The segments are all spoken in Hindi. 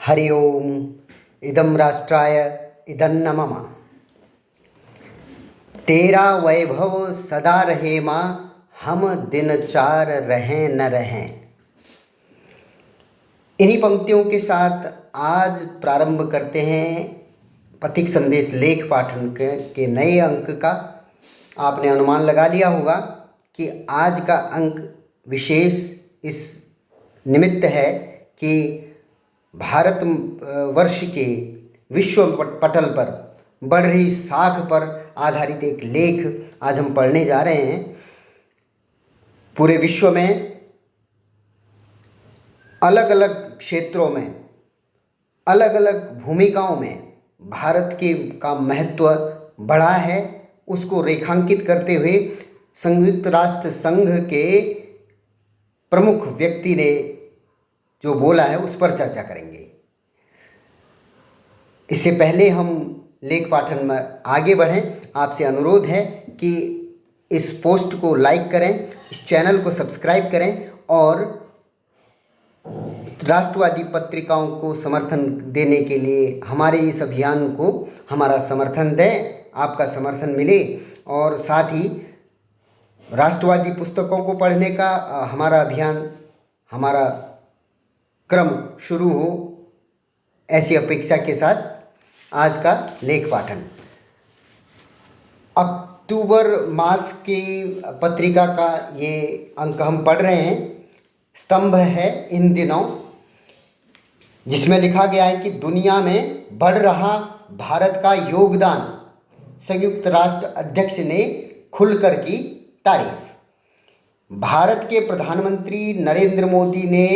हरि ओम। इदं राष्ट्राय इदन्न मम। तेरा वैभव सदा रहे माँ, हम दिन चार रहें न रहें। इन्हीं पंक्तियों के साथ आज प्रारंभ करते हैं पथिक संदेश लेख पाठन के नए अंक का। आपने अनुमान लगा लिया होगा कि आज का अंक विशेष इस निमित्त है कि भारत वर्ष के विश्व पटल पर बढ़ रही साख पर आधारित एक लेख आज हम पढ़ने जा रहे हैं। पूरे विश्व में अलग अलग क्षेत्रों में अलग अलग भूमिकाओं में भारत का महत्व बढ़ा है, उसको रेखांकित करते हुए संयुक्त राष्ट्र संघ के प्रमुख व्यक्ति ने जो बोला है उस पर चर्चा करेंगे। इससे पहले हम लेख पाठन में आगे बढ़ें, आपसे अनुरोध है कि इस पोस्ट को लाइक करें, इस चैनल को सब्सक्राइब करें और राष्ट्रवादी पत्रिकाओं को समर्थन देने के लिए हमारे इस अभियान को हमारा समर्थन दें, आपका समर्थन मिले और साथ ही राष्ट्रवादी पुस्तकों को पढ़ने का हमारा अभियान, हमारा क्रम शुरू हो, ऐसी अपेक्षा के साथ आज का लेख पाठन। अक्टूबर मास की पत्रिका का ये अंक हम पढ़ रहे हैं। स्तंभ है इन दिनों, जिसमें लिखा गया है कि दुनिया में बढ़ रहा भारत का योगदान, संयुक्त राष्ट्र अध्यक्ष ने खुलकर की तारीफ। भारत के प्रधानमंत्री नरेंद्र मोदी ने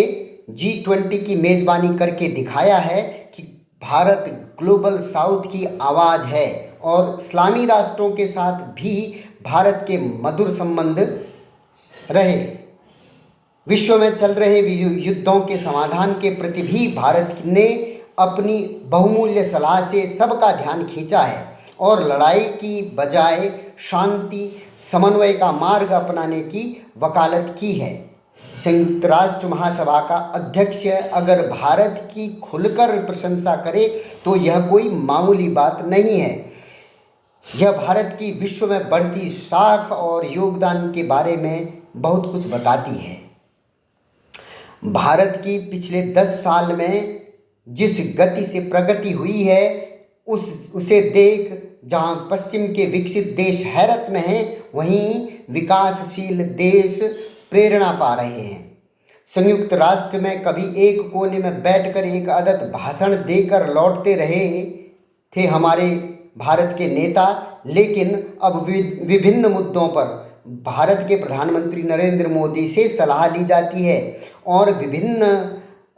G20 की मेज़बानी करके दिखाया है कि भारत ग्लोबल साउथ की आवाज़ है और इस्लामी राष्ट्रों के साथ भी भारत के मधुर संबंध रहे। विश्व में चल रहे युद्धों के समाधान के प्रति भी भारत ने अपनी बहुमूल्य सलाह से सबका ध्यान खींचा है और लड़ाई की बजाय शांति समन्वय का मार्ग अपनाने की वकालत की है। संयुक्त राष्ट्र महासभा का अध्यक्ष अगर भारत की खुलकर प्रशंसा करे तो यह कोई मामूली बात नहीं है। यह भारत की विश्व में बढ़ती साख और योगदान के बारे में बहुत कुछ बताती है। भारत की पिछले 10 साल में जिस गति से प्रगति हुई है उसे देख जहां पश्चिम के विकसित देश हैरत में हैं, वहीं विकासशील देश प्रेरणा पा रहे हैं। संयुक्त राष्ट्र में कभी एक कोने में बैठकर एक अदद भाषण देकर लौटते रहे थे हमारे भारत के नेता, लेकिन अब विभिन्न मुद्दों पर भारत के प्रधानमंत्री नरेंद्र मोदी से सलाह ली जाती है और विभिन्न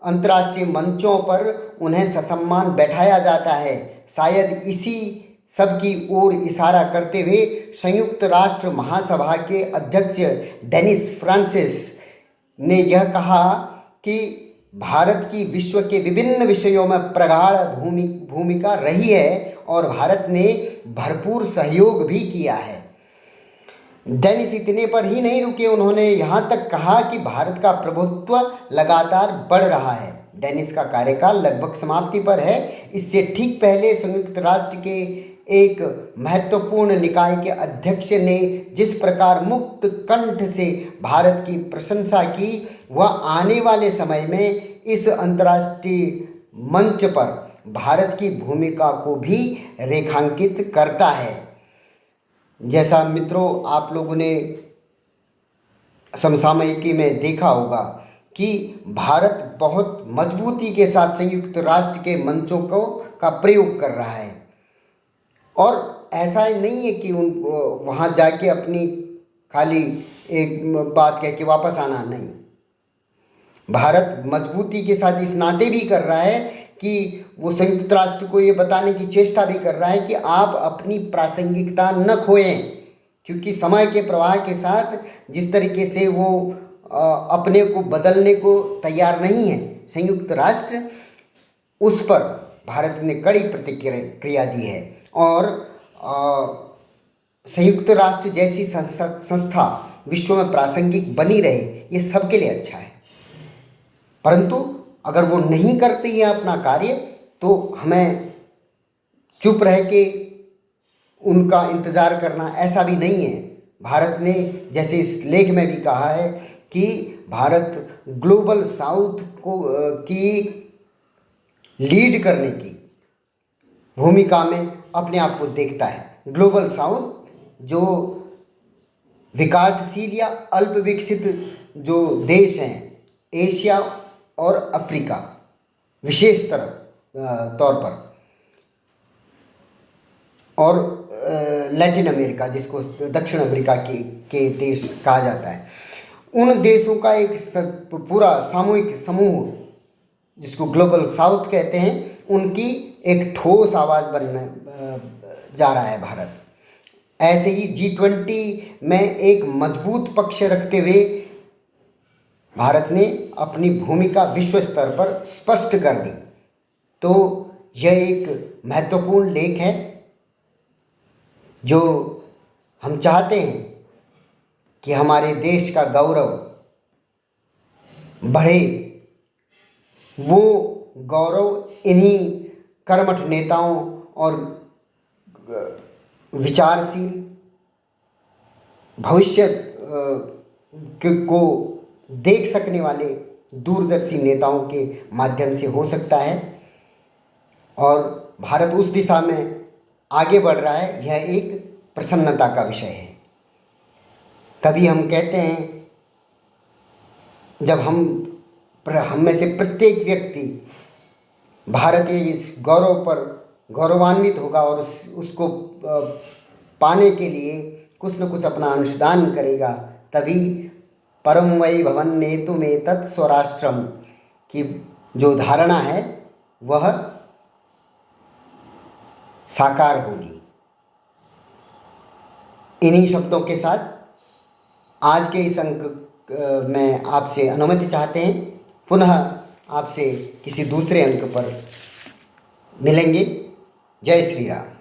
अंतर्राष्ट्रीय मंचों पर उन्हें ससम्मान बैठाया जाता है। शायद इसी सब की ओर इशारा करते हुए संयुक्त राष्ट्र महासभा के अध्यक्ष डेनिस फ्रांसिस ने यह कहा कि भारत की विश्व के विभिन्न विषयों में प्रगाढ़ भूमिका रही है और भारत ने भरपूर सहयोग भी किया है। डेनिस इतने पर ही नहीं रुके, उन्होंने यहाँ तक कहा कि भारत का प्रभुत्व लगातार बढ़ रहा है। डेनिस का कार्यकाल लगभग समाप्ति पर है। इससे ठीक पहले संयुक्त राष्ट्र के एक महत्वपूर्ण निकाय के अध्यक्ष ने जिस प्रकार मुक्त कंठ से भारत की प्रशंसा की, वह आने वाले समय में इस अंतर्राष्ट्रीय मंच पर भारत की भूमिका को भी रेखांकित करता है। जैसा मित्रों आप लोगों ने समसामयिकी में देखा होगा कि भारत बहुत मजबूती के साथ संयुक्त राष्ट्र के मंचों का प्रयोग कर रहा है और ऐसा नहीं है कि वहाँ जाके अपनी खाली एक बात कह के वापस आना, नहीं। भारत मजबूती के साथ इस नाते भी कर रहा है कि वो संयुक्त राष्ट्र को ये बताने की चेष्टा भी कर रहा है कि आप अपनी प्रासंगिकता न खोएं, क्योंकि समय के प्रवाह के साथ जिस तरीके से वो अपने को बदलने को तैयार नहीं है संयुक्त राष्ट्र, उस पर भारत ने कड़ी प्रतिक्रिया दी है और संयुक्त राष्ट्र जैसी संस्था विश्व में प्रासंगिक बनी रहे, ये सबके लिए अच्छा है। परंतु अगर वो नहीं करती है अपना कार्य तो हमें चुप रह के उनका इंतज़ार करना ऐसा भी नहीं है। भारत ने जैसे इस लेख में भी कहा है कि भारत ग्लोबल साउथ को की लीड करने की भूमिका में अपने आप को देखता है। ग्लोबल साउथ जो विकासशील या अल्प विकसित जो देश हैं, एशिया और अफ्रीका विशेष तौर पर, और लैटिन अमेरिका जिसको दक्षिण अमेरिका के देश कहा जाता है, उन देशों का एक पूरा सामूहिक समूह जिसको ग्लोबल साउथ कहते हैं, उनकी एक ठोस आवाज़ बनने जा रहा है भारत। ऐसे ही G20 में एक मजबूत पक्ष रखते हुए भारत ने अपनी भूमिका विश्व स्तर पर स्पष्ट कर दी। तो यह एक महत्वपूर्ण लेख है जो हम चाहते हैं कि हमारे देश का गौरव बढ़े। वो गौरव इन्हीं कर्मठ नेताओं और विचारशील भविष्य को देख सकने वाले दूरदर्शी नेताओं के माध्यम से हो सकता है, और भारत उस दिशा में आगे बढ़ रहा है। यह एक प्रसन्नता का विषय है। कभी हम कहते हैं, जब हम में से प्रत्येक व्यक्ति भारतीय इस गौरव पर गौरवान्वित होगा और उसको पाने के लिए कुछ न कुछ अपना अनुष्ठान करेगा, तभी परम वै भवन नेतु में तत्स्वराष्ट्रम की जो धारणा है वह साकार होगी। इन्हीं शब्दों के साथ आज के इस अंक में आपसे अनुमति चाहते हैं। पुनः आपसे किसी दूसरे अंक पर मिलेंगे। जय श्री राम।